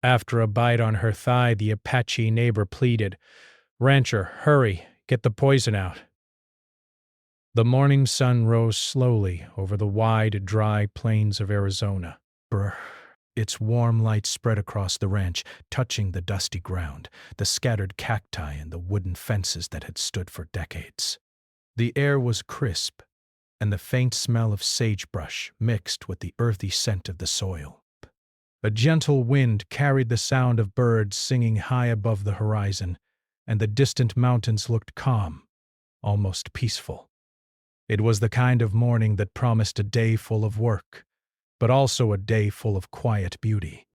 After a bite on her thigh, the Apache neighbor pleaded, "Rancher, hurry, get the poison out." The morning sun rose slowly over the wide, dry plains of Arizona. Brr. Its warm light spread across the ranch, touching the dusty ground, the scattered cacti and the wooden fences that had stood for decades. The air was crisp, and the faint smell of sagebrush mixed with the earthy scent of the soil. A gentle wind carried the sound of birds singing high above the horizon, and the distant mountains looked calm, almost peaceful. It was the kind of morning that promised a day full of work, but also a day full of quiet beauty.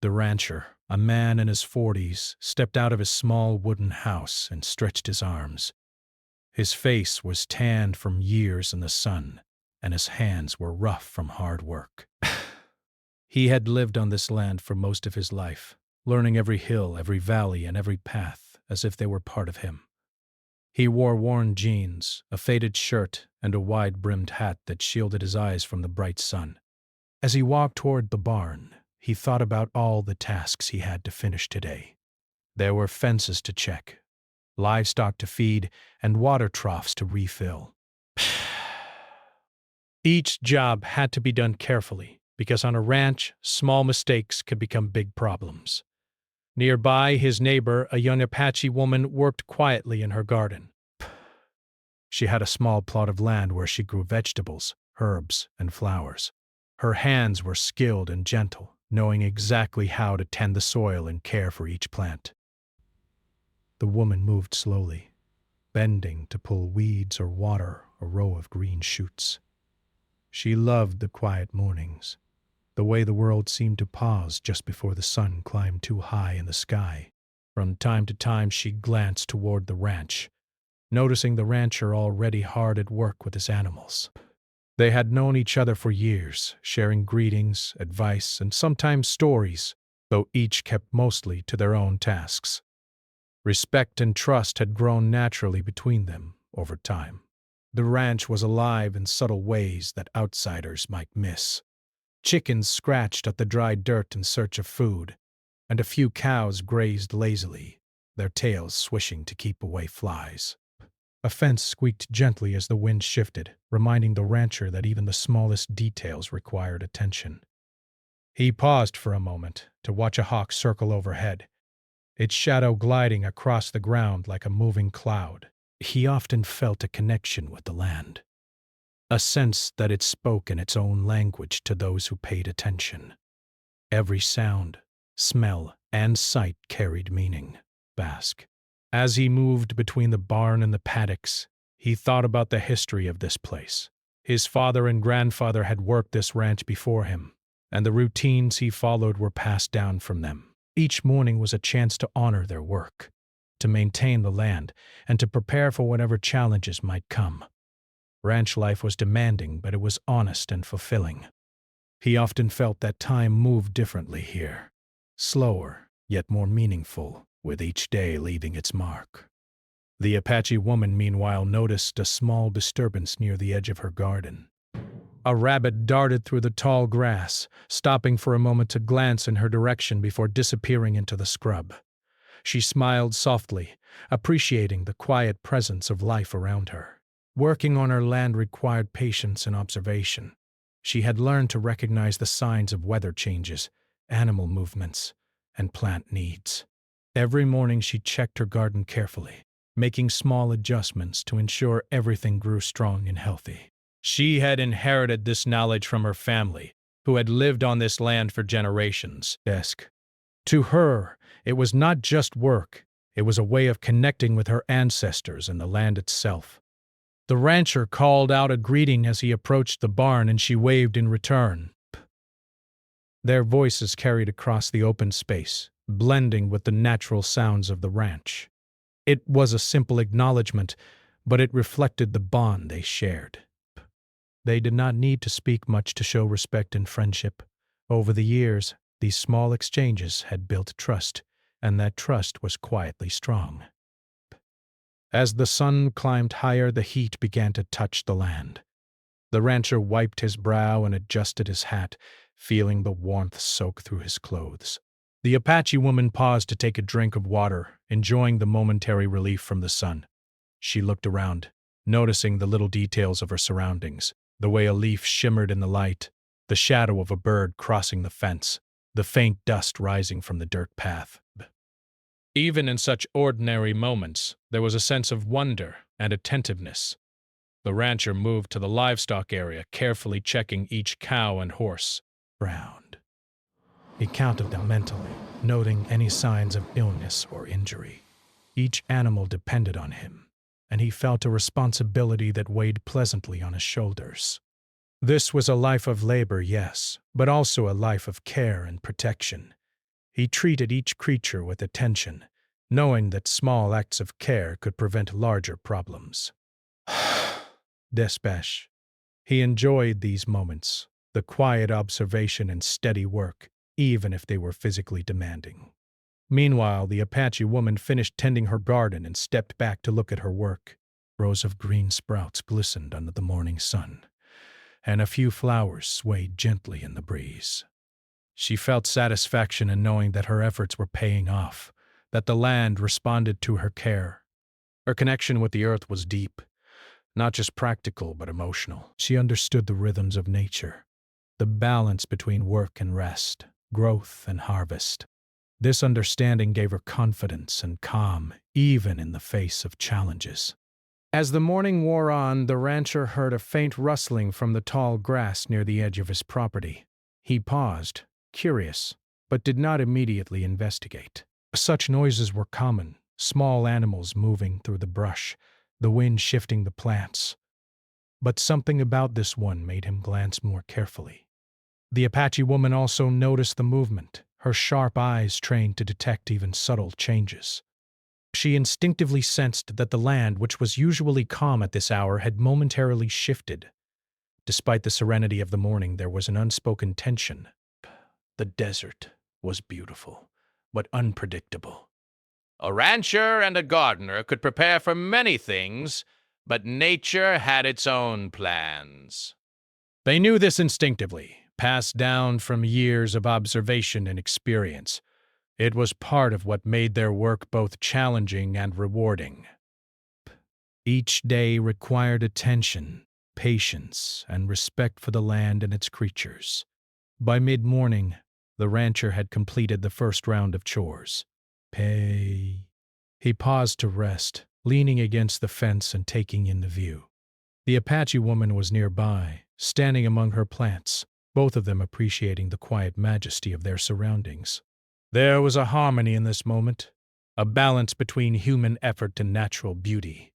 The rancher, a man in his 40s, stepped out of his small wooden house and stretched his arms. His face was tanned from years in the sun, and his hands were rough from hard work. He had lived on this land for most of his life, learning every hill, every valley, and every path as if they were part of him. He wore worn jeans, a faded shirt, and a wide-brimmed hat that shielded his eyes from the bright sun. As he walked toward the barn, he thought about all the tasks he had to finish today. There were fences to check, livestock to feed, and water troughs to refill. Each job had to be done carefully, because on a ranch, small mistakes could become big problems. Nearby, his neighbor, a young Apache woman, worked quietly in her garden. She had a small plot of land where she grew vegetables, herbs, and flowers. Her hands were skilled and gentle, knowing exactly how to tend the soil and care for each plant. The woman moved slowly, bending to pull weeds or water a row of green shoots. She loved the quiet mornings, the way the world seemed to pause just before the sun climbed too high in the sky. From time to time she glanced toward the ranch, noticing the rancher already hard at work with his animals. They had known each other for years, sharing greetings, advice, and sometimes stories, though each kept mostly to their own tasks. Respect and trust had grown naturally between them over time. The ranch was alive in subtle ways that outsiders might miss. Chickens scratched at the dry dirt in search of food, and a few cows grazed lazily, their tails swishing to keep away flies. A fence squeaked gently as the wind shifted, reminding the rancher that even the smallest details required attention. He paused for a moment to watch a hawk circle overhead, its shadow gliding across the ground like a moving cloud. He often felt a connection with the land, a sense that it spoke in its own language to those who paid attention. Every sound, smell, and sight carried meaning. Basque. As he moved between the barn and the paddocks, he thought about the history of this place. His father and grandfather had worked this ranch before him, and the routines he followed were passed down from them. Each morning was a chance to honor their work, to maintain the land, and to prepare for whatever challenges might come. Ranch life was demanding, but it was honest and fulfilling. He often felt that time moved differently here, slower, yet more meaningful, with each day leaving its mark. The Apache woman, meanwhile, noticed a small disturbance near the edge of her garden. A rabbit darted through the tall grass, stopping for a moment to glance in her direction before disappearing into the scrub. She smiled softly, appreciating the quiet presence of life around her. Working on her land required patience and observation. She had learned to recognize the signs of weather changes, animal movements, and plant needs. Every morning she checked her garden carefully, making small adjustments to ensure everything grew strong and healthy. She had inherited this knowledge from her family, who had lived on this land for generations. To her, it was not just work, it was a way of connecting with her ancestors and the land itself. The rancher called out a greeting as he approached the barn, and she waved in return. Their voices carried across the open space, blending with the natural sounds of the ranch. It was a simple acknowledgement, but it reflected the bond they shared. They did not need to speak much to show respect and friendship. Over the years, these small exchanges had built trust, and that trust was quietly strong. As the sun climbed higher, the heat began to touch the land. The rancher wiped his brow and adjusted his hat, feeling the warmth soak through his clothes. The Apache woman paused to take a drink of water, enjoying the momentary relief from the sun. She looked around, noticing the little details of her surroundings, the way a leaf shimmered in the light, the shadow of a bird crossing the fence, the faint dust rising from the dirt path. Even in such ordinary moments, there was a sense of wonder and attentiveness. The rancher moved to the livestock area, carefully checking each cow and horse. Frowned. He counted them mentally, noting any signs of illness or injury. Each animal depended on him, and he felt a responsibility that weighed pleasantly on his shoulders. This was a life of labor, yes, but also a life of care and protection. He treated each creature with attention, knowing that small acts of care could prevent larger problems. Despesh. He enjoyed these moments, the quiet observation and steady work, even if they were physically demanding. Meanwhile, the Apache woman finished tending her garden and stepped back to look at her work. Rows of green sprouts glistened under the morning sun, and a few flowers swayed gently in the breeze. She felt satisfaction in knowing that her efforts were paying off, that the land responded to her care. Her connection with the earth was deep, not just practical but emotional. She understood the rhythms of nature, the balance between work and rest, growth and harvest. This understanding gave her confidence and calm, even in the face of challenges. As the morning wore on, the rancher heard a faint rustling from the tall grass near the edge of his property. He paused, curious, but did not immediately investigate. Such noises were common, small animals moving through the brush, the wind shifting the plants. But something about this one made him glance more carefully. The Apache woman also noticed the movement, her sharp eyes trained to detect even subtle changes. She instinctively sensed that the land, which was usually calm at this hour, had momentarily shifted. Despite the serenity of the morning, there was an unspoken tension. The desert was beautiful, but unpredictable. A rancher and a gardener could prepare for many things, but nature had its own plans. They knew this instinctively, passed down from years of observation and experience. It was part of what made their work both challenging and rewarding. Each day required attention, patience, and respect for the land and its creatures. By mid-morning, the rancher had completed the first round of chores. He paused to rest, leaning against the fence and taking in the view. The Apache woman was nearby, standing among her plants, both of them appreciating the quiet majesty of their surroundings. There was a harmony in this moment, a balance between human effort and natural beauty.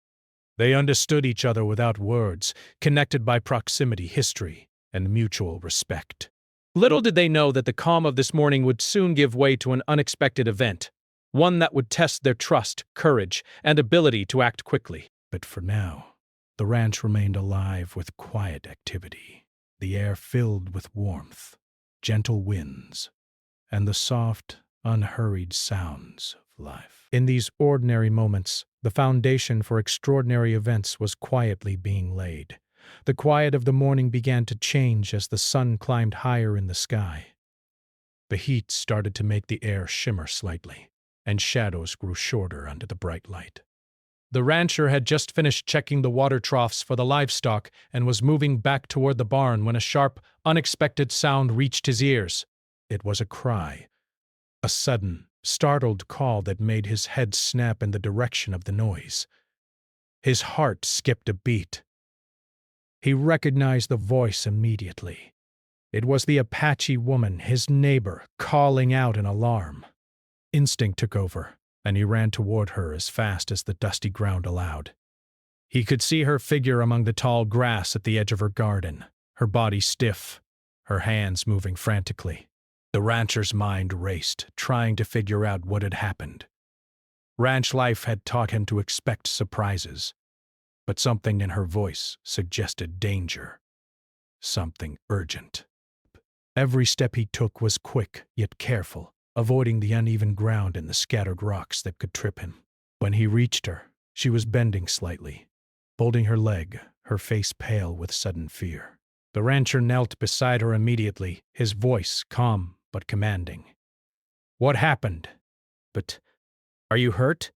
They understood each other without words, connected by proximity, history, and mutual respect. Little did they know that the calm of this morning would soon give way to an unexpected event, one that would test their trust, courage, and ability to act quickly. But for now, the ranch remained alive with quiet activity, the air filled with warmth, gentle winds, and the soft, unhurried sounds of life. In these ordinary moments, the foundation for extraordinary events was quietly being laid. The quiet of the morning began to change as the sun climbed higher in the sky. The heat started to make the air shimmer slightly, and shadows grew shorter under the bright light. The rancher had just finished checking the water troughs for the livestock and was moving back toward the barn when a sharp, unexpected sound reached his ears. It was a cry, a sudden, startled call that made his head snap in the direction of the noise. His heart skipped a beat. He recognized the voice immediately. It was the Apache woman, his neighbor, calling out in alarm. Instinct took over, and he ran toward her as fast as the dusty ground allowed. He could see her figure among the tall grass at the edge of her garden, her body stiff, her hands moving frantically. The rancher's mind raced, trying to figure out what had happened. Ranch life had taught him to expect surprises, but something in her voice suggested danger, something urgent. Every step he took was quick yet careful, avoiding the uneven ground and the scattered rocks that could trip him. When he reached her, she was bending slightly, holding her leg, her face pale with sudden fear. The rancher knelt beside her immediately, his voice calm but commanding. What happened? But are you hurt?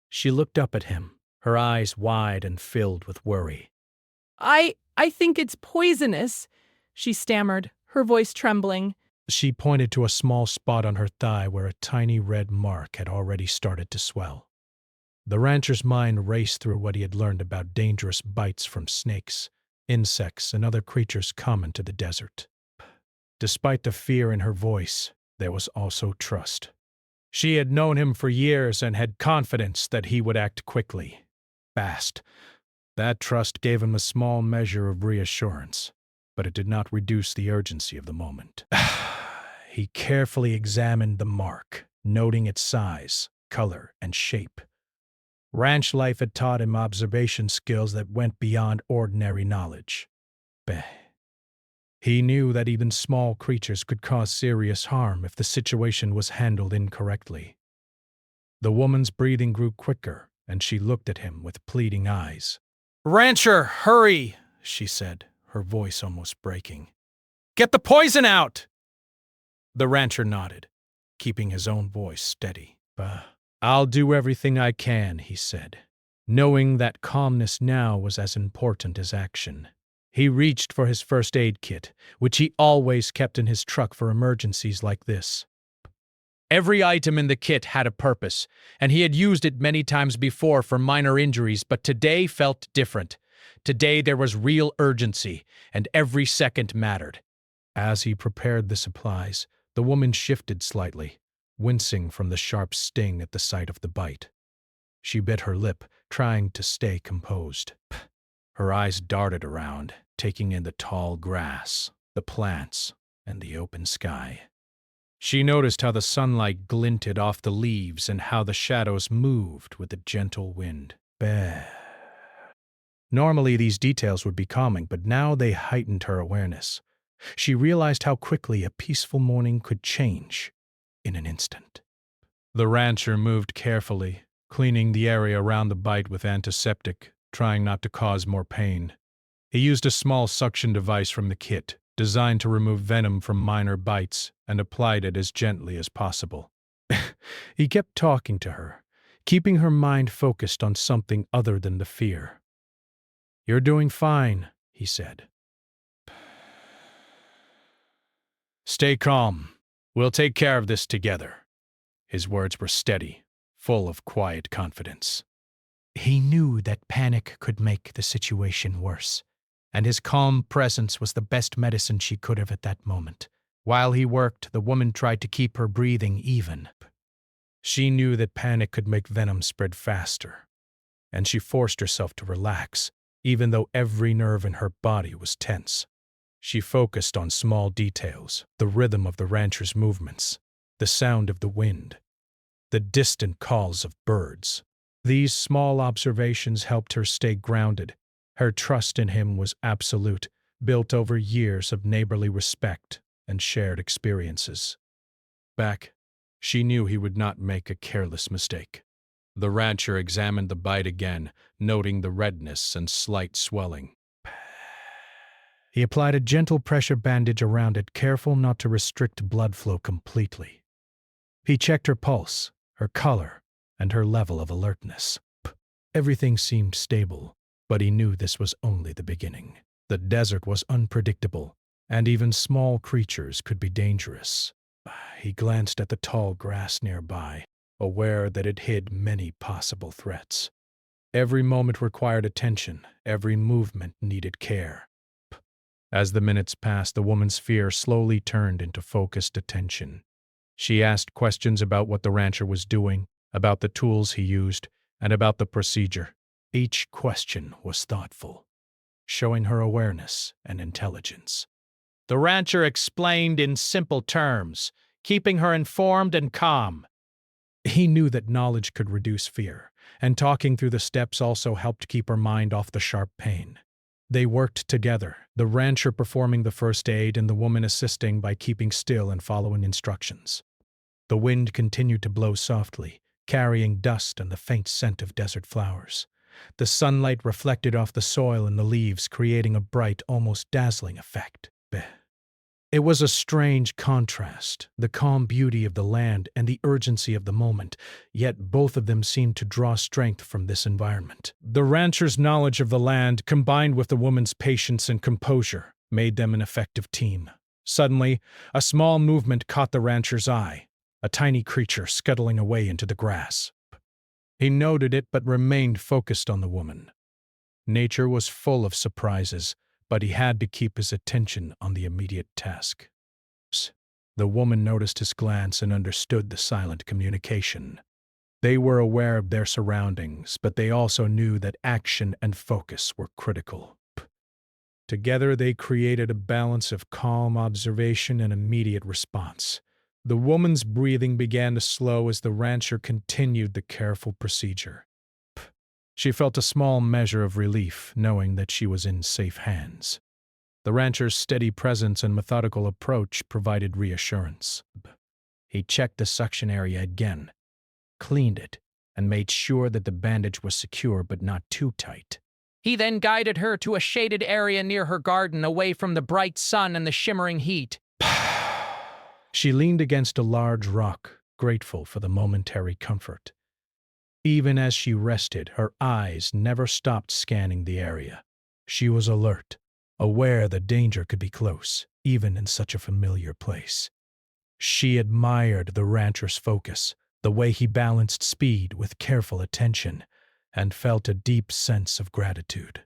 She looked up at him, her eyes wide and filled with worry. I think it's poisonous, she stammered, her voice trembling. She pointed to a small spot on her thigh where a tiny red mark had already started to swell. The rancher's mind raced through what he had learned about dangerous bites from snakes, insects, and other creatures common to the desert. Despite the fear in her voice, there was also trust. She had known him for years and had confidence that he would act quickly, fast. That trust gave him a small measure of reassurance, but it did not reduce the urgency of the moment. He carefully examined the mark, noting its size, color, and shape. Ranch life had taught him observation skills that went beyond ordinary knowledge. He knew that even small creatures could cause serious harm if the situation was handled incorrectly. The woman's breathing grew quicker, and she looked at him with pleading eyes. "Rancher, hurry," she said, her voice almost breaking. "Get the poison out!" The rancher nodded, keeping his own voice steady. "I'll do everything I can," he said, knowing that calmness now was as important as action. He reached for his first aid kit, which he always kept in his truck for emergencies like this. Every item in the kit had a purpose, and he had used it many times before for minor injuries, but today felt different. Today there was real urgency, and every second mattered. As he prepared the supplies, the woman shifted slightly, wincing from the sharp sting at the sight of the bite. She bit her lip, trying to stay composed. Her eyes darted around, taking in the tall grass, the plants, and the open sky. She noticed how the sunlight glinted off the leaves and how the shadows moved with the gentle wind. Normally these details would be calming, but now they heightened her awareness. She realized how quickly a peaceful morning could change in an instant. The rancher moved carefully, cleaning the area around the bite with antiseptic, trying not to cause more pain. He used a small suction device from the kit, designed to remove venom from minor bites, and applied it as gently as possible. He kept talking to her, keeping her mind focused on something other than the fear. "You're doing fine," he said. "Stay calm. We'll take care of this together." His words were steady, full of quiet confidence. He knew that panic could make the situation worse, and his calm presence was the best medicine she could have at that moment. While he worked, the woman tried to keep her breathing even. She knew that panic could make venom spread faster, and she forced herself to relax, even though every nerve in her body was tense. She focused on small details, the rhythm of the rancher's movements, the sound of the wind, the distant calls of birds. These small observations helped her stay grounded. Her trust in him was absolute, built over years of neighborly respect and shared experiences. She knew he would not make a careless mistake. The rancher examined the bite again, noting the redness and slight swelling. He applied a gentle pressure bandage around it, careful not to restrict blood flow completely. He checked her pulse, her color, and her level of alertness. Everything seemed stable, but he knew this was only the beginning. The desert was unpredictable, and even small creatures could be dangerous. He glanced at the tall grass nearby, aware that it hid many possible threats. Every moment required attention, every movement needed care. As the minutes passed, the woman's fear slowly turned into focused attention. She asked questions about what the rancher was doing, about the tools he used, and about the procedure. Each question was thoughtful, showing her awareness and intelligence. The rancher explained in simple terms, keeping her informed and calm. He knew that knowledge could reduce fear, and talking through the steps also helped keep her mind off the sharp pain. They worked together, the rancher performing the first aid and the woman assisting by keeping still and following instructions. The wind continued to blow softly, carrying dust and the faint scent of desert flowers. The sunlight reflected off the soil and the leaves, creating a bright, almost dazzling effect. It was a strange contrast, the calm beauty of the land and the urgency of the moment, yet both of them seemed to draw strength from this environment. The rancher's knowledge of the land, combined with the woman's patience and composure, made them an effective team. Suddenly, a small movement caught the rancher's eye, a tiny creature scuttling away into the grass. He noted it but remained focused on the woman. Nature was full of surprises, but he had to keep his attention on the immediate task. The woman noticed his glance and understood the silent communication. They were aware of their surroundings, but they also knew that action and focus were critical. Together they created a balance of calm observation and immediate response. The woman's breathing began to slow as the rancher continued the careful procedure. She felt a small measure of relief, knowing that she was in safe hands. The rancher's steady presence and methodical approach provided reassurance. He checked the suction area again, cleaned it, and made sure that the bandage was secure but not too tight. He then guided her to a shaded area near her garden, away from the bright sun and the shimmering heat. She leaned against a large rock, grateful for the momentary comfort. Even as she rested, her eyes never stopped scanning the area. She was alert, aware that danger could be close, even in such a familiar place. She admired the rancher's focus, the way he balanced speed with careful attention, and felt a deep sense of gratitude.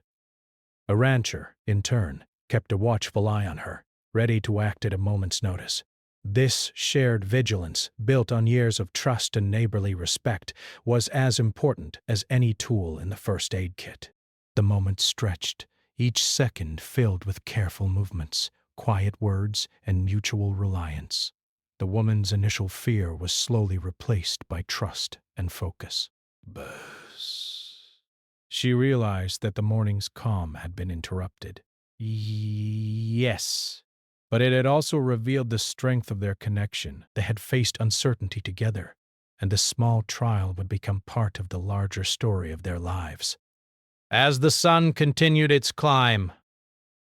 A rancher, in turn, kept a watchful eye on her, ready to act at a moment's notice. This shared vigilance, built on years of trust and neighborly respect, was as important as any tool in the first aid kit. The moment stretched, each second filled with careful movements, quiet words, and mutual reliance. The woman's initial fear was slowly replaced by trust and focus. Buzz. She realized that the morning's calm had been interrupted. Yes. But it had also revealed the strength of their connection. They had faced uncertainty together, and this small trial would become part of the larger story of their lives. As the sun continued its climb,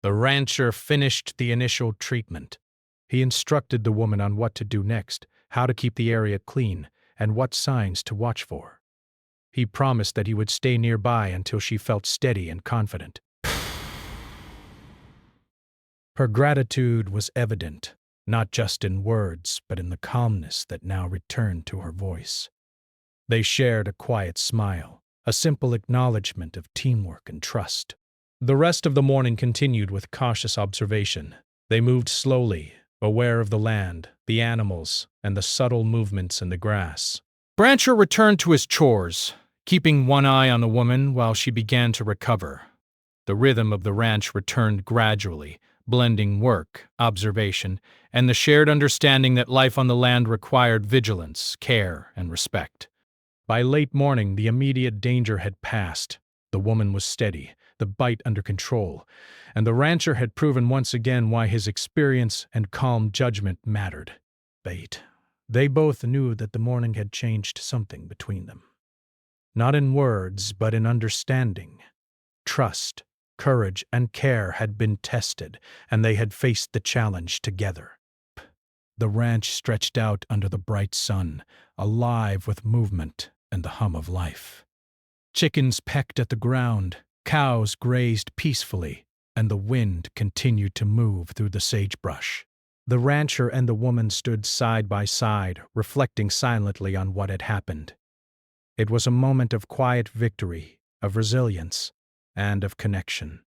the rancher finished the initial treatment. He instructed the woman on what to do next, how to keep the area clean, and what signs to watch for. He promised that he would stay nearby until she felt steady and confident. Her gratitude was evident, not just in words, but in the calmness that now returned to her voice. They shared a quiet smile, a simple acknowledgement of teamwork and trust. The rest of the morning continued with cautious observation. They moved slowly, aware of the land, the animals, and the subtle movements in the grass. Brancher returned to his chores, keeping one eye on the woman while she began to recover. The rhythm of the ranch returned gradually, blending work, observation, and the shared understanding that life on the land required vigilance, care, and respect. By late morning, the immediate danger had passed. The woman was steady, the bite under control, and the rancher had proven once again why his experience and calm judgment mattered. They both knew that the morning had changed something between them. Not in words, but in understanding. Trust, courage, and care had been tested, and they had faced the challenge together. The ranch stretched out under the bright sun, alive with movement and the hum of life. Chickens pecked at the ground, cows grazed peacefully, and the wind continued to move through the sagebrush. The rancher and the woman stood side by side, reflecting silently on what had happened. It was a moment of quiet victory, of resilience, and of connection.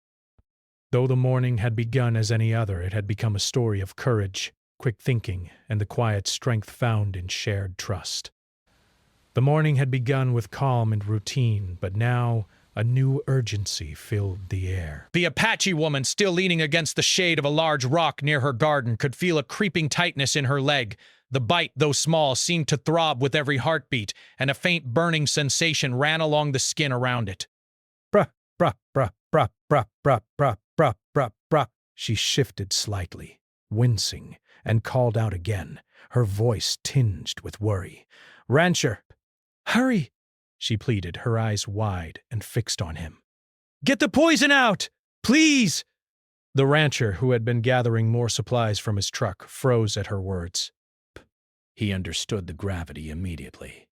Though the morning had begun as any other, it had become a story of courage, quick thinking, and the quiet strength found in shared trust. The morning had begun with calm and routine, but now a new urgency filled the air. The Apache woman, still leaning against the shade of a large rock near her garden, could feel a creeping tightness in her leg. The bite, though small, seemed to throb with every heartbeat, and a faint burning sensation ran along the skin around it. Bruh, bruh, bruh, bruh, bruh, bruh, bruh, bruh, bruh, bruh. She shifted slightly, wincing, and called out again, her voice tinged with worry. "Rancher, hurry!" she pleaded, her eyes wide and fixed on him. "Get the poison out! Please!" The rancher, who had been gathering more supplies from his truck, froze at her words. He understood the gravity immediately.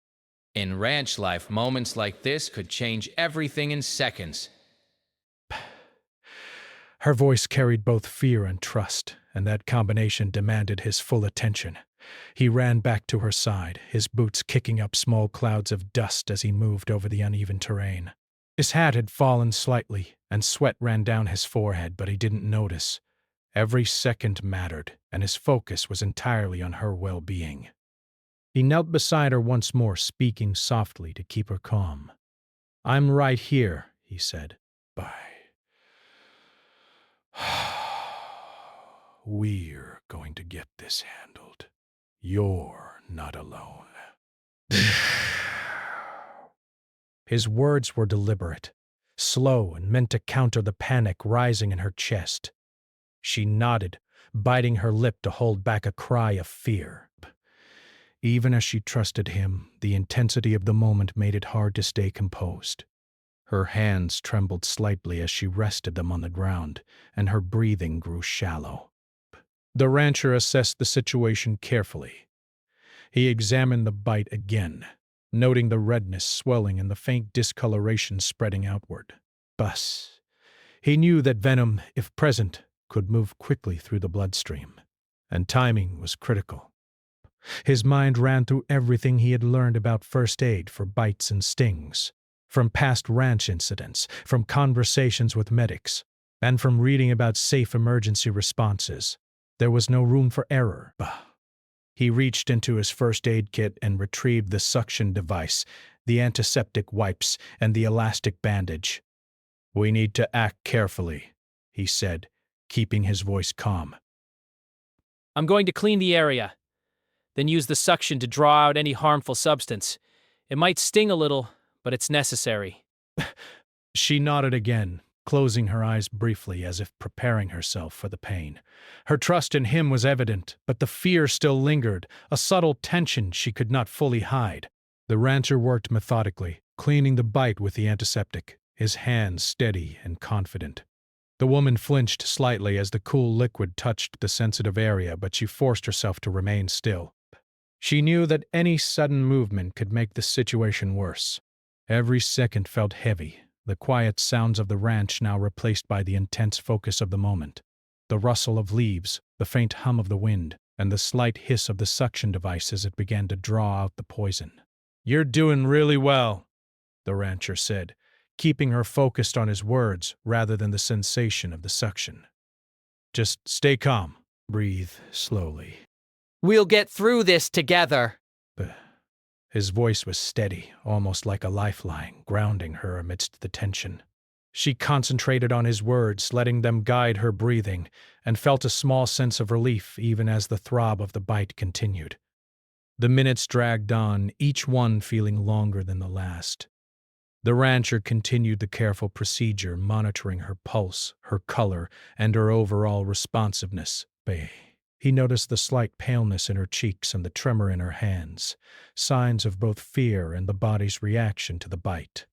In ranch life, moments like this could change everything in seconds. Her voice carried both fear and trust, and that combination demanded his full attention. He ran back to her side, his boots kicking up small clouds of dust as he moved over the uneven terrain. His hat had fallen slightly, and sweat ran down his forehead, but he didn't notice. Every second mattered, and his focus was entirely on her well-being. He knelt beside her once more, speaking softly to keep her calm. "I'm right here," he said. "Bye. We're going to get this handled. You're not alone." His words were deliberate, slow, and meant to counter the panic rising in her chest. She nodded, biting her lip to hold back a cry of fear. Even as she trusted him, the intensity of the moment made it hard to stay composed. Her hands trembled slightly as she rested them on the ground, and her breathing grew shallow. The rancher assessed the situation carefully. He examined the bite again, noting the redness swelling and the faint discoloration spreading outward. Bus. He knew that venom, if present, could move quickly through the bloodstream, and timing was critical. His mind ran through everything he had learned about first aid for bites and stings, from past ranch incidents, from conversations with medics, and from reading about safe emergency responses. There was no room for error. He reached into his first aid kit and retrieved the suction device, the antiseptic wipes, and the elastic bandage. "We need to act carefully," he said, keeping his voice calm. "I'm going to clean the area, then use the suction to draw out any harmful substance. It might sting a little, but it's necessary." She nodded again, closing her eyes briefly as if preparing herself for the pain. Her trust in him was evident, but the fear still lingered, a subtle tension she could not fully hide. The rancher worked methodically, cleaning the bite with the antiseptic, his hands steady and confident. The woman flinched slightly as the cool liquid touched the sensitive area, but she forced herself to remain still. She knew that any sudden movement could make the situation worse. Every second felt heavy, the quiet sounds of the ranch now replaced by the intense focus of the moment. The rustle of leaves, the faint hum of the wind, and the slight hiss of the suction device as it began to draw out the poison. "You're doing really well," the rancher said, keeping her focused on his words rather than the sensation of the suction. "Just stay calm. Breathe slowly." "We'll get through this together." His voice was steady, almost like a lifeline, grounding her amidst the tension. She concentrated on his words, letting them guide her breathing, and felt a small sense of relief even as the throb of the bite continued. The minutes dragged on, each one feeling longer than the last. The rancher continued the careful procedure, monitoring her pulse, her color, and her overall responsiveness. He noticed the slight paleness in her cheeks and the tremor in her hands, signs of both fear and the body's reaction to the bite.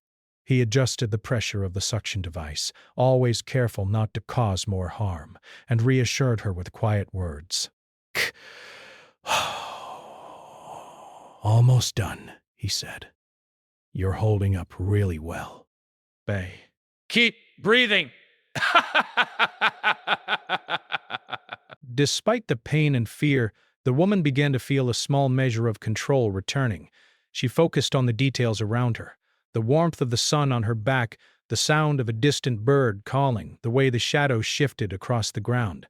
He adjusted the pressure of the suction device, always careful not to cause more harm, and reassured her with quiet words. "Almost done," he said. "You're holding up really well." Keep breathing! Despite the pain and fear, the woman began to feel a small measure of control returning. She focused on the details around her, the warmth of the sun on her back, the sound of a distant bird calling, the way the shadows shifted across the ground.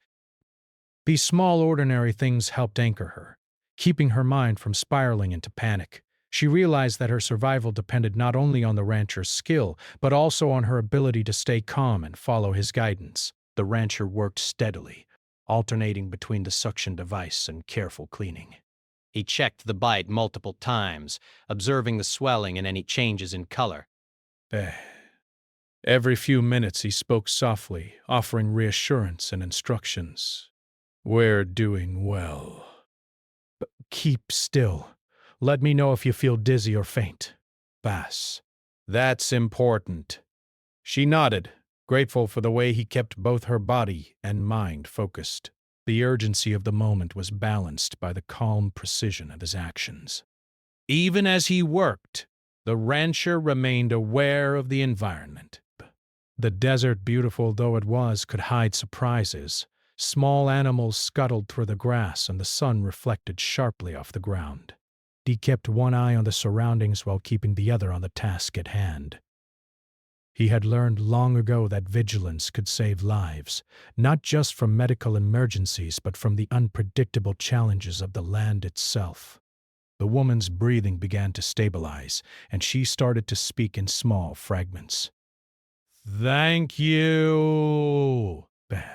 These small, ordinary things helped anchor her, keeping her mind from spiraling into panic. She realized that her survival depended not only on the rancher's skill, but also on her ability to stay calm and follow his guidance. The rancher worked steadily, alternating between the suction device and careful cleaning. He checked the bite multiple times, observing the swelling and any changes in color. Every few minutes he spoke softly, offering reassurance and instructions. "We're doing well. But keep still. Let me know if you feel dizzy or faint." "Bass. That's important." She nodded, grateful for the way he kept both her body and mind focused. The urgency of the moment was balanced by the calm precision of his actions. Even as he worked, the rancher remained aware of the environment. The desert, beautiful though it was, could hide surprises. Small animals scuttled through the grass, and the sun reflected sharply off the ground. He kept one eye on the surroundings while keeping the other on the task at hand. He had learned long ago that vigilance could save lives, not just from medical emergencies, but from the unpredictable challenges of the land itself. The woman's breathing began to stabilize, and she started to speak in small fragments. "Thank you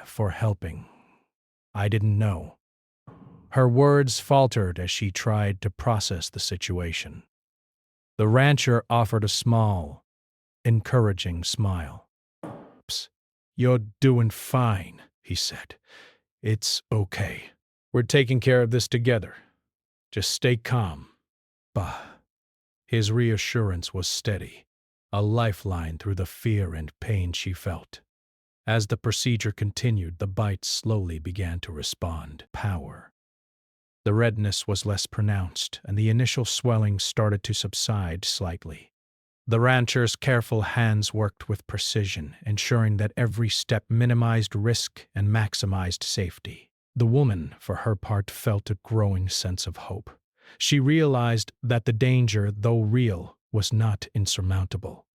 for helping. I didn't know." Her words faltered as she tried to process the situation. The rancher offered a small, encouraging smile. "You're doing fine," he said. "It's okay. We're taking care of this together. Just stay calm." Bah. His reassurance was steady, a lifeline through the fear and pain she felt. As the procedure continued, the bite slowly began to respond. Power. The redness was less pronounced, and the initial swelling started to subside slightly. The rancher's careful hands worked with precision, ensuring that every step minimized risk and maximized safety. The woman, for her part, felt a growing sense of hope. She realized that the danger, though real, was not insurmountable.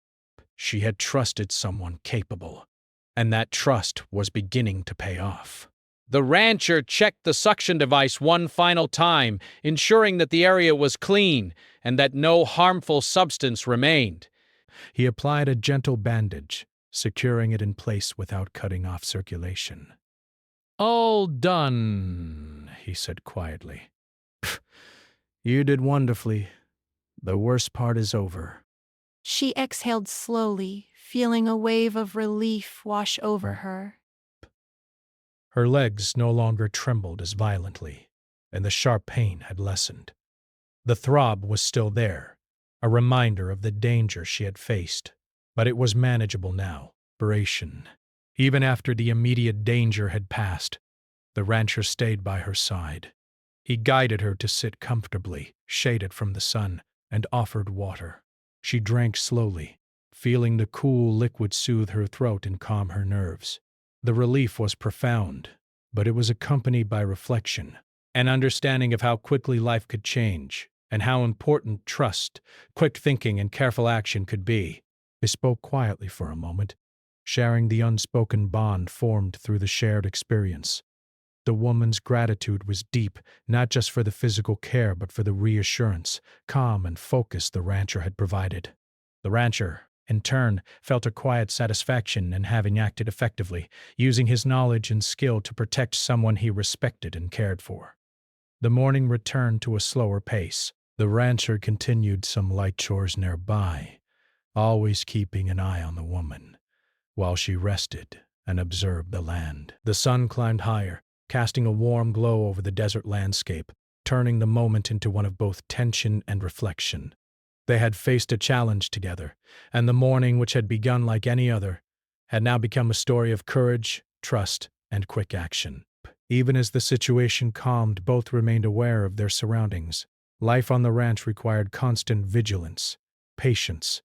She had trusted someone capable, and that trust was beginning to pay off. The rancher checked the suction device one final time, ensuring that the area was clean and that no harmful substance remained. He applied a gentle bandage, securing it in place without cutting off circulation. "All done," he said quietly. "You did wonderfully. The worst part is over." She exhaled slowly, feeling a wave of relief wash over her. Her legs no longer trembled as violently, and the sharp pain had lessened. The throb was still there, a reminder of the danger she had faced, but it was manageable now. Even after the immediate danger had passed, the rancher stayed by her side. He guided her to sit comfortably, shaded from the sun, and offered water. She drank slowly, feeling the cool liquid soothe her throat and calm her nerves. The relief was profound, but it was accompanied by reflection, an understanding of how quickly life could change, and how important trust, quick thinking, and careful action could be. They spoke quietly for a moment, sharing the unspoken bond formed through the shared experience. The woman's gratitude was deep, not just for the physical care, but for the reassurance, calm, and focus the rancher had provided. The rancher, in turn, felt a quiet satisfaction in having acted effectively, using his knowledge and skill to protect someone he respected and cared for. The morning returned to a slower pace. The rancher continued some light chores nearby, always keeping an eye on the woman, while she rested and observed the land. The sun climbed higher, casting a warm glow over the desert landscape, turning the moment into one of both tension and reflection. They had faced a challenge together, and the morning, which had begun like any other, had now become a story of courage, trust, and quick action. Even as the situation calmed, both remained aware of their surroundings. Life on the ranch required constant vigilance, patience,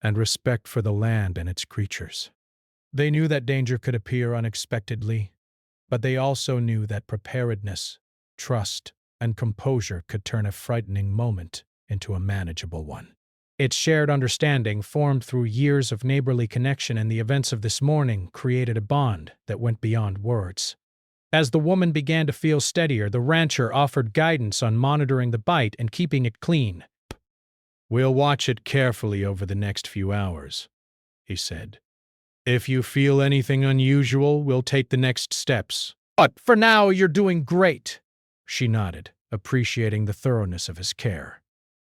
and respect for the land and its creatures. They knew that danger could appear unexpectedly, but they also knew that preparedness, trust, and composure could turn a frightening moment into a manageable one. Its shared understanding, formed through years of neighborly connection, and the events of this morning created a bond that went beyond words. As the woman began to feel steadier, the rancher offered guidance on monitoring the bite and keeping it clean. "We'll watch it carefully over the next few hours," he said. "If you feel anything unusual, we'll take the next steps. But for now, you're doing great." She nodded, appreciating the thoroughness of his care.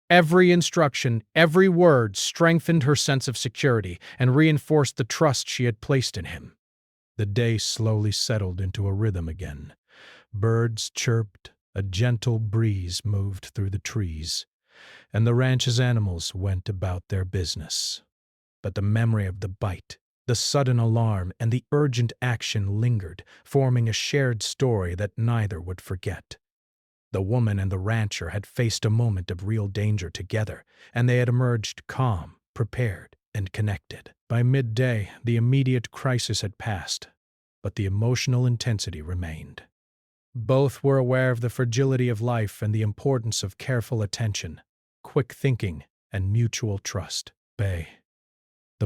Every instruction, every word strengthened her sense of security and reinforced the trust she had placed in him. The day slowly settled into a rhythm again. Birds chirped, a gentle breeze moved through the trees, and the ranch's animals went about their business. But the memory of the bite, The sudden alarm and the urgent action lingered, forming a shared story that neither would forget. The woman and the rancher had faced a moment of real danger together, and they had emerged calm, prepared, and connected. By midday, the immediate crisis had passed, but the emotional intensity remained. Both were aware of the fragility of life and the importance of careful attention, quick thinking, and mutual trust. The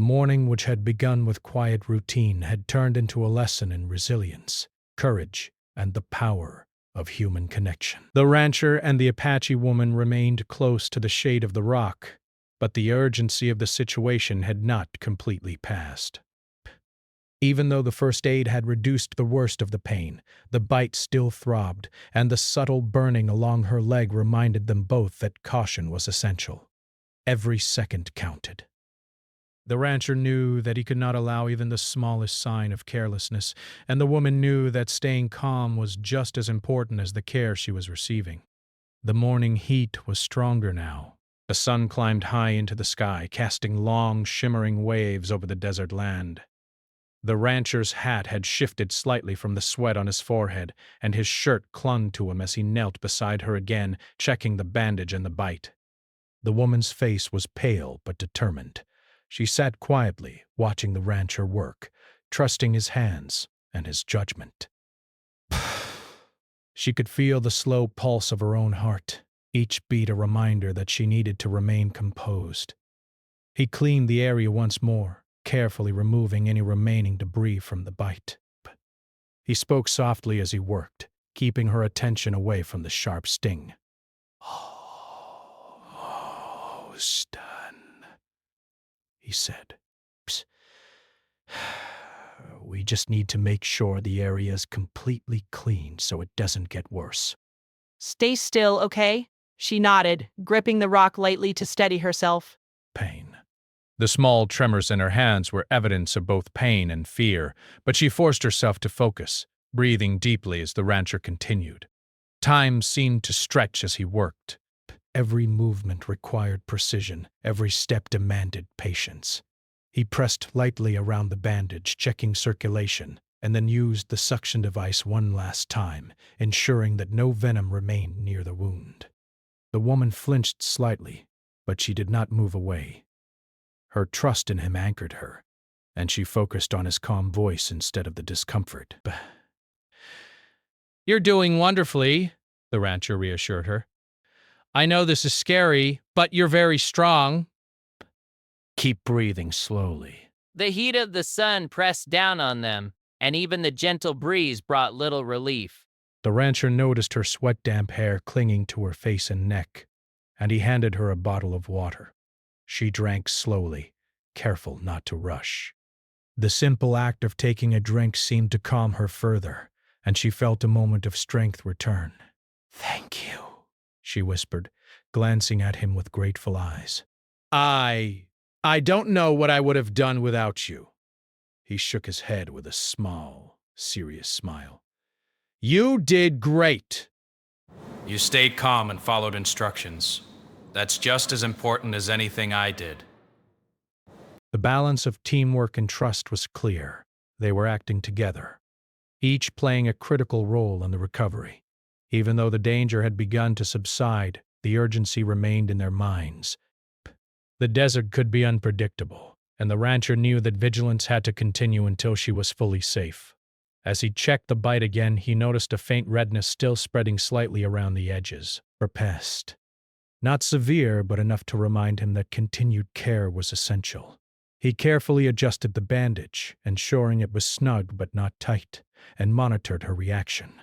morning, which had begun with quiet routine, had turned into a lesson in resilience, courage, and the power of human connection. The rancher and the Apache woman remained close to the shade of the rock, but the urgency of the situation had not completely passed. Even though the first aid had reduced the worst of the pain, the bite still throbbed, and the subtle burning along her leg reminded them both that caution was essential. Every second counted. The rancher knew that he could not allow even the smallest sign of carelessness, and the woman knew that staying calm was just as important as the care she was receiving. The morning heat was stronger now. The sun climbed high into the sky, casting long, shimmering waves over the desert land. The rancher's hat had shifted slightly from the sweat on his forehead, and his shirt clung to him as he knelt beside her again, checking the bandage and the bite. The woman's face was pale but determined. She sat quietly, watching the rancher work, trusting his hands and his judgment. She could feel the slow pulse of her own heart, each beat a reminder that she needed to remain composed. He cleaned the area once more, carefully removing any remaining debris from the bite. He spoke softly as he worked, keeping her attention away from the sharp sting. "Almost done," he said. "We just need to make sure the area is completely clean so it doesn't get worse." Stay still, okay? She nodded, gripping the rock lightly to steady herself. Pain. The small tremors in her hands were evidence of both pain and fear, but she forced herself to focus, breathing deeply as the rancher continued. Time seemed to stretch as he worked. Every movement required precision, every step demanded patience. He pressed lightly around the bandage, checking circulation, and then used the suction device one last time, ensuring that no venom remained near the wound. The woman flinched slightly, but she did not move away. Her trust in him anchored her, and she focused on his calm voice instead of the discomfort. "You're doing wonderfully," the rancher reassured her. "I know this is scary, but you're very strong." "Keep breathing slowly." The heat of the sun pressed down on them, and even the gentle breeze brought little relief. The rancher noticed her sweat-damp hair clinging to her face and neck, and he handed her a bottle of water. She drank slowly, careful not to rush. The simple act of taking a drink seemed to calm her further, and she felt a moment of strength return. "Thank you," she whispered, glancing at him with grateful eyes. I don't know what I would have done without you." He shook his head with a small, serious smile. "You did great. You stayed calm and followed instructions. That's just as important as anything I did." The balance of teamwork and trust was clear. They were acting together, each playing a critical role in the recovery. Even though the danger had begun to subside, the urgency remained in their minds. The desert could be unpredictable, and the rancher knew that vigilance had to continue until she was fully safe. As he checked the bite again, he noticed a faint redness still spreading slightly around the edges. For pest. Not severe, but enough to remind him that continued care was essential. He carefully adjusted the bandage, ensuring it was snug but not tight, and monitored her reaction.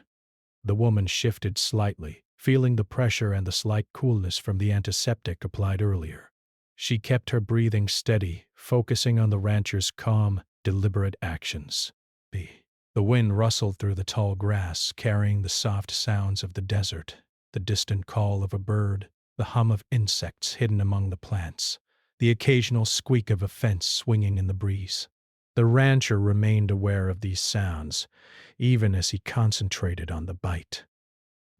The woman shifted slightly, feeling the pressure and the slight coolness from the antiseptic applied earlier. She kept her breathing steady, focusing on the rancher's calm, deliberate actions. The wind rustled through the tall grass, carrying the soft sounds of the desert, the distant call of a bird, the hum of insects hidden among the plants, the occasional squeak of a fence swinging in the breeze. The rancher remained aware of these sounds, even as he concentrated on the bite.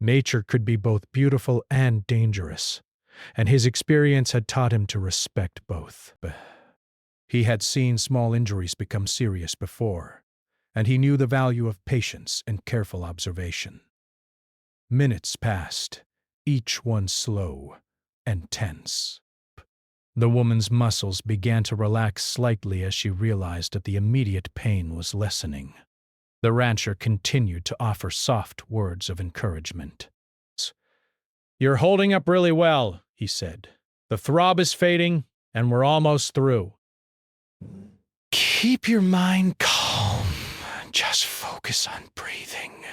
Nature could be both beautiful and dangerous, and his experience had taught him to respect both. He had seen small injuries become serious before, and he knew the value of patience and careful observation. Minutes passed, each one slow and tense. The woman's muscles began to relax slightly as she realized that the immediate pain was lessening. The rancher continued to offer soft words of encouragement. "You're holding up really well," he said. "The throb is fading, and we're almost through. Keep your mind calm. Just focus on breathing."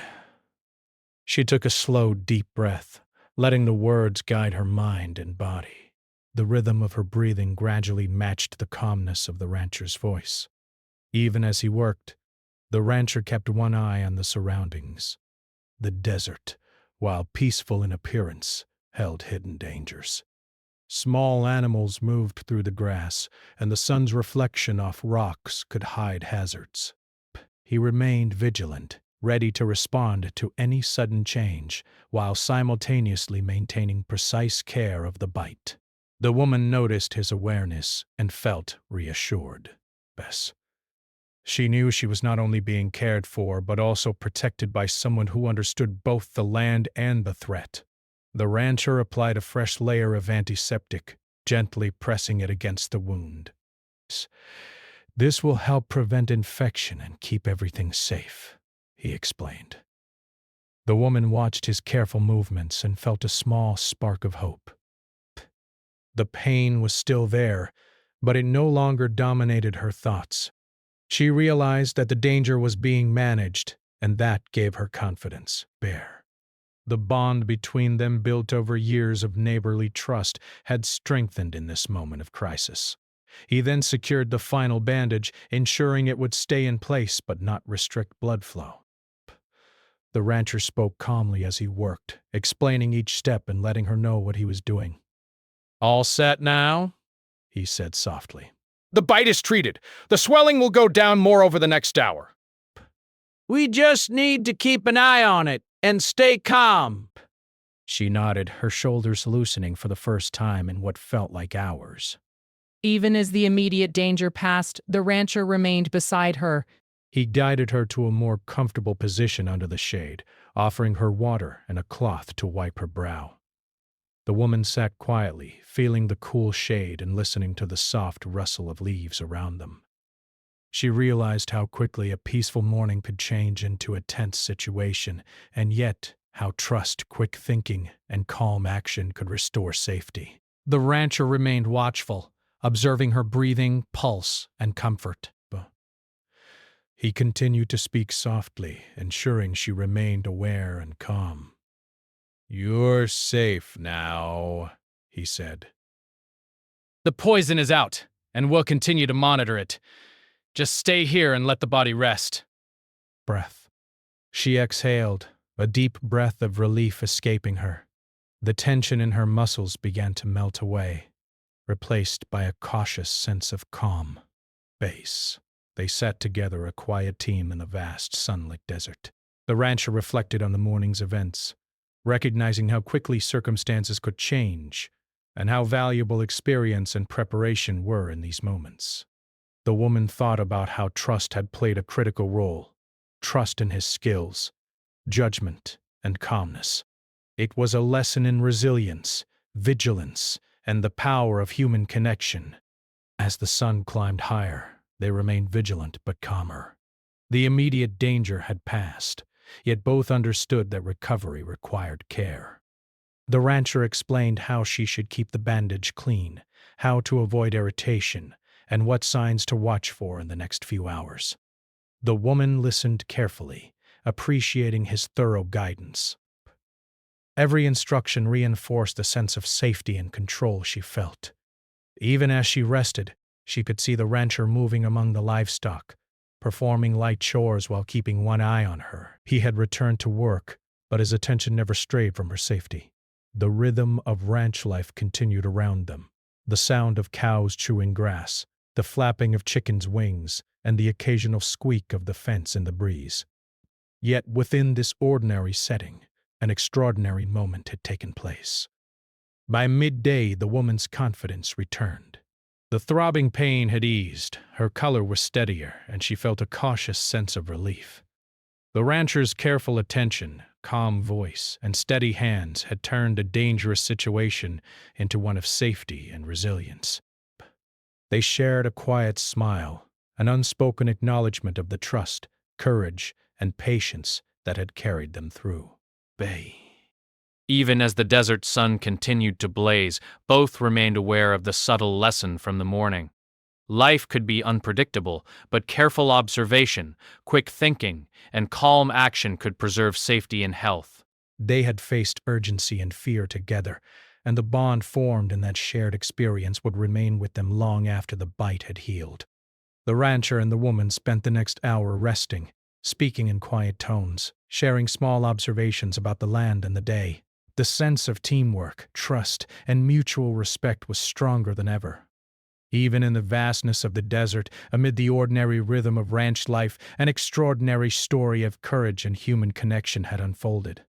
She took a slow, deep breath, letting the words guide her mind and body. The rhythm of her breathing gradually matched the calmness of the rancher's voice. Even as he worked, the rancher kept one eye on the surroundings. The desert, while peaceful in appearance, held hidden dangers. Small animals moved through the grass, and the sun's reflection off rocks could hide hazards. He remained vigilant, ready to respond to any sudden change, while simultaneously maintaining precise care of the bite. The woman noticed his awareness and felt reassured. She knew she was not only being cared for, but also protected by someone who understood both the land and the threat. The rancher applied a fresh layer of antiseptic, gently pressing it against the wound. "This will help prevent infection and keep everything safe," he explained. The woman watched his careful movements and felt a small spark of hope. The pain was still there, but it no longer dominated her thoughts. She realized that the danger was being managed, and that gave her confidence. The bond between them, built over years of neighborly trust, had strengthened in this moment of crisis. He then secured the final bandage, ensuring it would stay in place but not restrict blood flow. The rancher spoke calmly as he worked, explaining each step and letting her know what he was doing. "All set now?" he said softly. "The bite is treated. The swelling will go down more over the next hour. We just need to keep an eye on it and stay calm." She nodded, her shoulders loosening for the first time in what felt like hours. Even as the immediate danger passed, the rancher remained beside her. He guided her to a more comfortable position under the shade, offering her water and a cloth to wipe her brow. The woman sat quietly, feeling the cool shade and listening to the soft rustle of leaves around them. She realized how quickly a peaceful morning could change into a tense situation, and yet how trust, quick thinking, and calm action could restore safety. The rancher remained watchful, observing her breathing, pulse, and comfort. He continued to speak softly, ensuring she remained aware and calm. "You're safe now," he said. The poison is out, and we'll continue to monitor it. Just stay here and let the body rest." Breath. She exhaled, a deep breath of relief escaping her. The tension in her muscles began to melt away, replaced by a cautious sense of calm. They sat together, a quiet team in the vast, sunlit desert. The rancher reflected on the morning's events, recognizing how quickly circumstances could change and how valuable experience and preparation were in these moments. The woman thought about how trust had played a critical role, trust in his skills, judgment, and calmness. It was a lesson in resilience, vigilance, and the power of human connection. As the sun climbed higher, they remained vigilant but calmer. The immediate danger had passed, yet both understood that recovery required care. The rancher explained how she should keep the bandage clean, how to avoid irritation, and what signs to watch for in the next few hours. The woman listened carefully, appreciating his thorough guidance. Every instruction reinforced the sense of safety and control she felt. Even as she rested, she could see the rancher moving among the livestock, performing light chores while keeping one eye on her. He had returned to work, but his attention never strayed from her safety. The rhythm of ranch life continued around them, the sound of cows chewing grass, the flapping of chickens' wings, and the occasional squeak of the fence in the breeze. Yet within this ordinary setting, an extraordinary moment had taken place. By midday, the woman's confidence returned. The throbbing pain had eased, her color was steadier, and she felt a cautious sense of relief. The rancher's careful attention, calm voice, and steady hands had turned a dangerous situation into one of safety and resilience. They shared a quiet smile, an unspoken acknowledgement of the trust, courage, and patience that had carried them through. Bay. Even as the desert sun continued to blaze, both remained aware of the subtle lesson from the morning. Life could be unpredictable, but careful observation, quick thinking, and calm action could preserve safety and health. They had faced urgency and fear together, and the bond formed in that shared experience would remain with them long after the bite had healed. The rancher and the woman spent the next hour resting, speaking in quiet tones, sharing small observations about the land and the day. The sense of teamwork, trust, and mutual respect was stronger than ever. Even in the vastness of the desert, amid the ordinary rhythm of ranch life, an extraordinary story of courage and human connection had unfolded.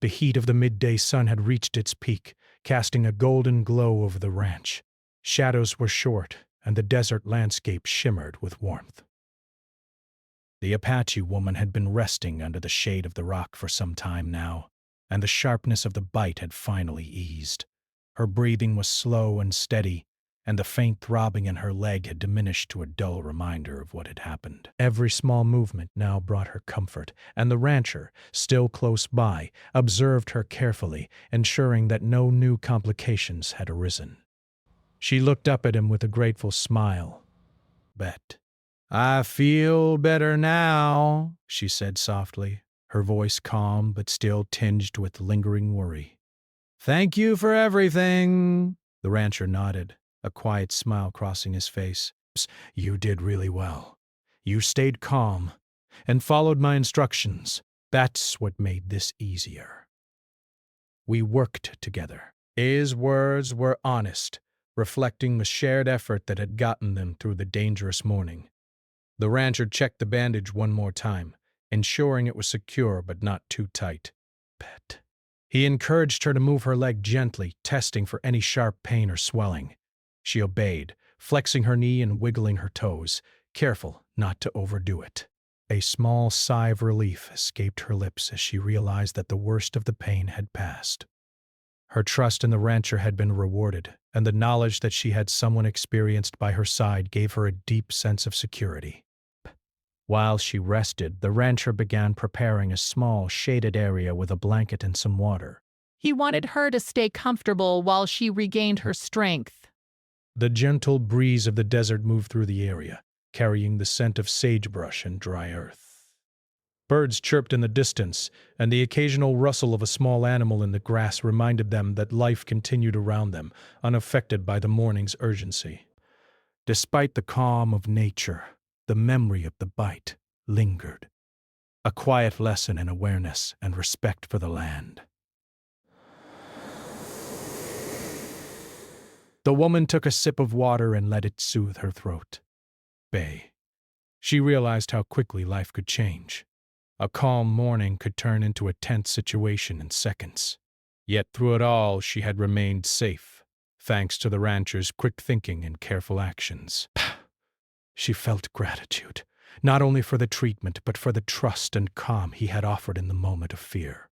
The heat of the midday sun had reached its peak, casting a golden glow over the ranch. Shadows were short, and the desert landscape shimmered with warmth. The Apache woman had been resting under the shade of the rock for some time now, and the sharpness of the bite had finally eased. Her breathing was slow and steady, and the faint throbbing in her leg had diminished to a dull reminder of what had happened. Every small movement now brought her comfort, and the rancher, still close by, observed her carefully, ensuring that no new complications had arisen. She looked up at him with a grateful smile. "Bet. I feel better now," she said softly, her voice calm but still tinged with lingering worry. "Thank you for everything." The rancher nodded, a quiet smile crossing his face. "You did really well. You stayed calm and followed my instructions. That's what made this easier. We worked together." His words were honest, reflecting the shared effort that had gotten them through the dangerous morning. The rancher checked the bandage one more time, ensuring it was secure but not too tight. "Bet." He encouraged her to move her leg gently, testing for any sharp pain or swelling. She obeyed, flexing her knee and wiggling her toes, careful not to overdo it. A small sigh of relief escaped her lips as she realized that the worst of the pain had passed. Her trust in the rancher had been rewarded, and the knowledge that she had someone experienced by her side gave her a deep sense of security. While she rested, the rancher began preparing a small, shaded area with a blanket and some water. He wanted her to stay comfortable while she regained her strength. The gentle breeze of the desert moved through the area, carrying the scent of sagebrush and dry earth. Birds chirped in the distance, and the occasional rustle of a small animal in the grass reminded them that life continued around them, unaffected by the morning's urgency. Despite the calm of nature, the memory of the bite lingered, a quiet lesson in awareness and respect for the land. The woman took a sip of water and let it soothe her throat. Bay. She realized how quickly life could change. A calm morning could turn into a tense situation in seconds. Yet through it all, she had remained safe, thanks to the rancher's quick thinking and careful actions. She felt gratitude, not only for the treatment, but for the trust and calm he had offered in the moment of fear.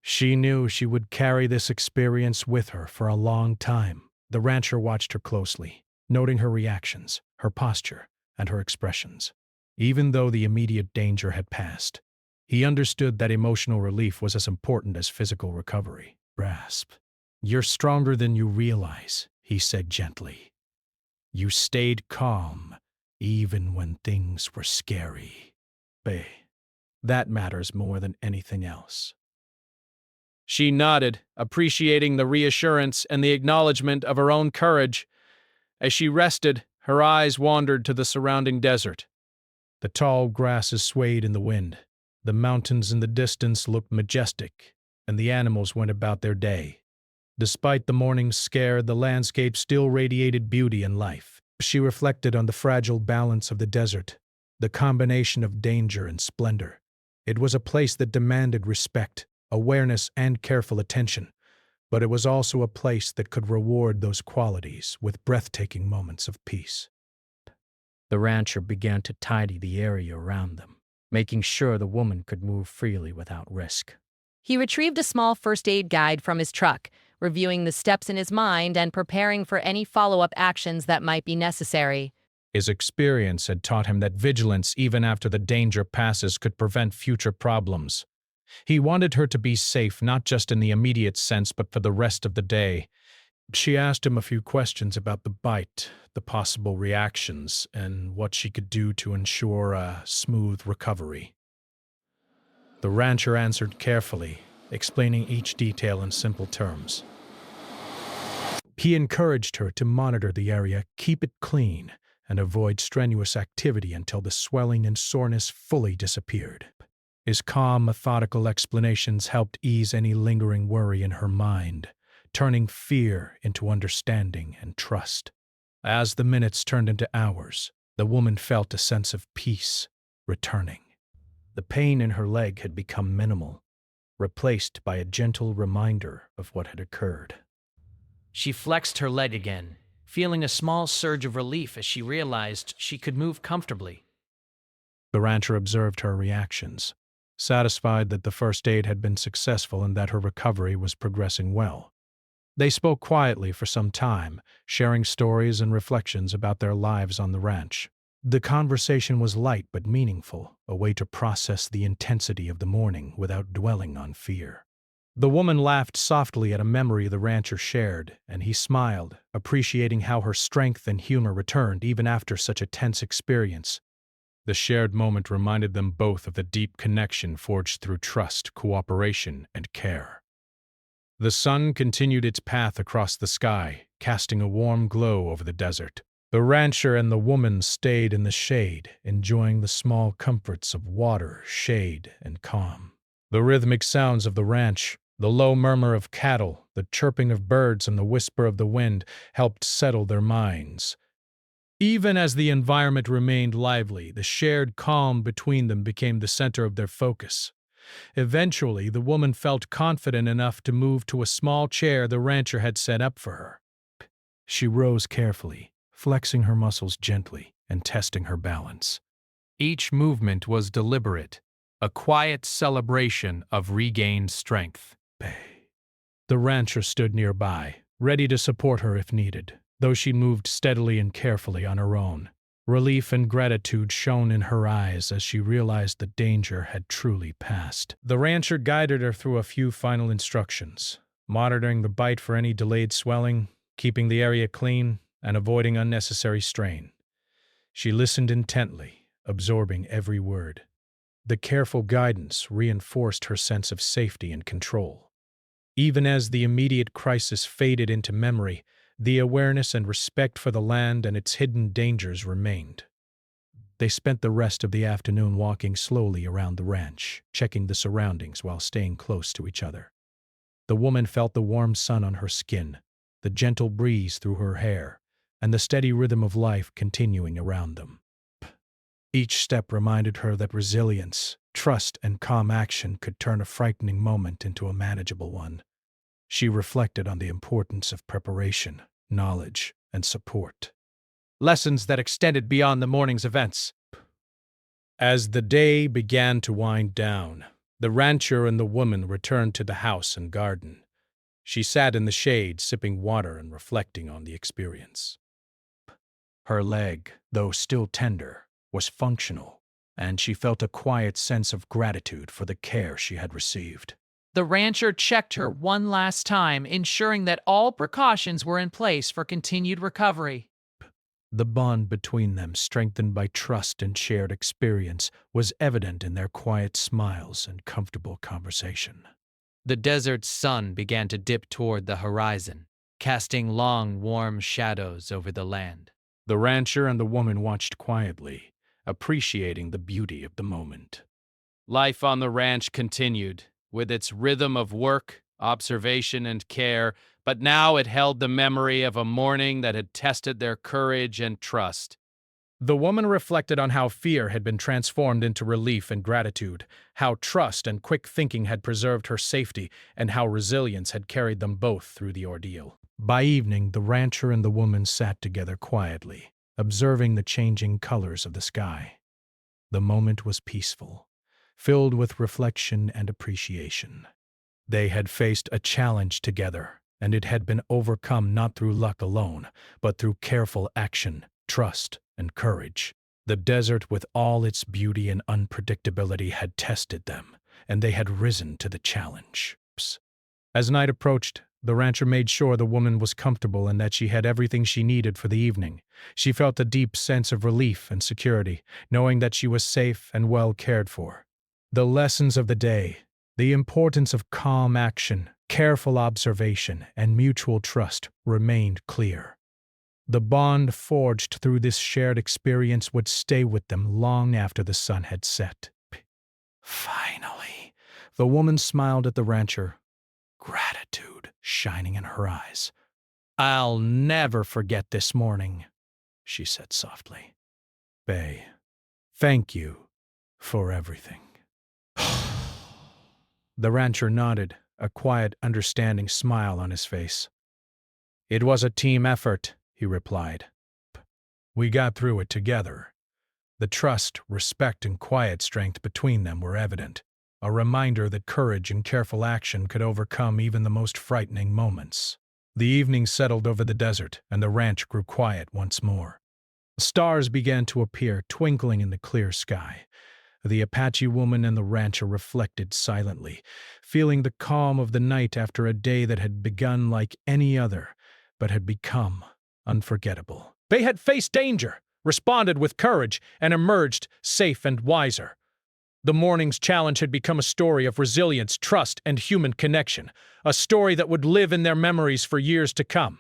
She knew she would carry this experience with her for a long time. The rancher watched her closely, noting her reactions, her posture, and her expressions. Even though the immediate danger had passed, he understood that emotional relief was as important as physical recovery. "Grasp. You're stronger than you realize," he said gently. "You stayed calm, even when things were scary. Bay. That matters more than anything else." She nodded, appreciating the reassurance and the acknowledgement of her own courage. As she rested, her eyes wandered to the surrounding desert. The tall grasses swayed in the wind. The mountains in the distance looked majestic, and the animals went about their day. Despite the morning's scare, the landscape still radiated beauty and life. She reflected on the fragile balance of the desert, the combination of danger and splendor. It was a place that demanded respect, awareness, and careful attention, but it was also a place that could reward those qualities with breathtaking moments of peace. The rancher began to tidy the area around them, making sure the woman could move freely without risk. He retrieved a small first aid guide from his truck, reviewing the steps in his mind and preparing for any follow-up actions that might be necessary. His experience had taught him that vigilance, even after the danger passes, could prevent future problems. He wanted her to be safe, not just in the immediate sense, but for the rest of the day. She asked him a few questions about the bite, the possible reactions, and what she could do to ensure a smooth recovery. The rancher answered carefully, explaining each detail in simple terms. He encouraged her to monitor the area, keep it clean, and avoid strenuous activity until the swelling and soreness fully disappeared. His calm, methodical explanations helped ease any lingering worry in her mind, turning fear into understanding and trust. As the minutes turned into hours, the woman felt a sense of peace returning. The pain in her leg had become minimal, replaced by a gentle reminder of what had occurred. She flexed her leg again, feeling a small surge of relief as she realized she could move comfortably. The rancher observed her reactions, satisfied that the first aid had been successful and that her recovery was progressing well. They spoke quietly for some time, sharing stories and reflections about their lives on the ranch. The conversation was light but meaningful, a way to process the intensity of the morning without dwelling on fear. The woman laughed softly at a memory the rancher shared, and he smiled, appreciating how her strength and humor returned even after such a tense experience. The shared moment reminded them both of the deep connection forged through trust, cooperation, and care. The sun continued its path across the sky, casting a warm glow over the desert. The rancher and the woman stayed in the shade, enjoying the small comforts of water, shade, and calm. The rhythmic sounds of the ranch, the low murmur of cattle, the chirping of birds, and the whisper of the wind helped settle their minds. Even as the environment remained lively, the shared calm between them became the center of their focus. Eventually, the woman felt confident enough to move to a small chair the rancher had set up for her. She rose carefully, flexing her muscles gently and testing her balance. Each movement was deliberate, a quiet celebration of regained strength. The rancher stood nearby, ready to support her if needed, though she moved steadily and carefully on her own. Relief and gratitude shone in her eyes as she realized the danger had truly passed. The rancher guided her through a few final instructions, monitoring the bite for any delayed swelling, keeping the area clean, and avoiding unnecessary strain. She listened intently, absorbing every word. The careful guidance reinforced her sense of safety and control. Even as the immediate crisis faded into memory, the awareness and respect for the land and its hidden dangers remained. They spent the rest of the afternoon walking slowly around the ranch, checking the surroundings while staying close to each other. The woman felt the warm sun on her skin, the gentle breeze through her hair, and the steady rhythm of life continuing around them. Each step reminded her that resilience, trust, and calm action could turn a frightening moment into a manageable one. She reflected on the importance of preparation, knowledge, and support. Lessons that extended beyond the morning's events. As the day began to wind down, the rancher and the woman returned to the house and garden. She sat in the shade, sipping water and reflecting on the experience. Her leg, though still tender, was functional, and she felt a quiet sense of gratitude for the care she had received. The rancher checked her one last time, ensuring that all precautions were in place for continued recovery. The bond between them, strengthened by trust and shared experience, was evident in their quiet smiles and comfortable conversation. The desert's sun began to dip toward the horizon, casting long, warm shadows over the land. The rancher and the woman watched quietly, appreciating the beauty of the moment. Life on the ranch continued, with its rhythm of work, observation, and care, but now it held the memory of a morning that had tested their courage and trust. The woman reflected on how fear had been transformed into relief and gratitude, how trust and quick thinking had preserved her safety, and how resilience had carried them both through the ordeal. By evening, the rancher and the woman sat together quietly, observing the changing colors of the sky. The moment was peaceful, filled with reflection and appreciation. They had faced a challenge together, and it had been overcome not through luck alone, but through careful action, trust, and courage. The desert, with all its beauty and unpredictability, had tested them, and they had risen to the challenge. As night approached, the rancher made sure the woman was comfortable and that she had everything she needed for the evening. She felt a deep sense of relief and security, knowing that she was safe and well cared for. The lessons of the day, the importance of calm action, careful observation, and mutual trust remained clear. The bond forged through this shared experience would stay with them long after the sun had set. Finally, the woman smiled at the rancher, gratitude shining in her eyes. "I'll never forget this morning," she said softly. "Bay, thank you for everything." The rancher nodded, a quiet, understanding smile on his face. "It was a team effort," he replied. "We got through it together." The trust, respect, and quiet strength between them were evident, a reminder that courage and careful action could overcome even the most frightening moments. The evening settled over the desert, and the ranch grew quiet once more. Stars began to appear, twinkling in the clear sky. The Apache woman and the rancher reflected silently, feeling the calm of the night after a day that had begun like any other, but had become unforgettable. They had faced danger, responded with courage, and emerged safe and wiser. The morning's challenge had become a story of resilience, trust, and human connection, a story that would live in their memories for years to come.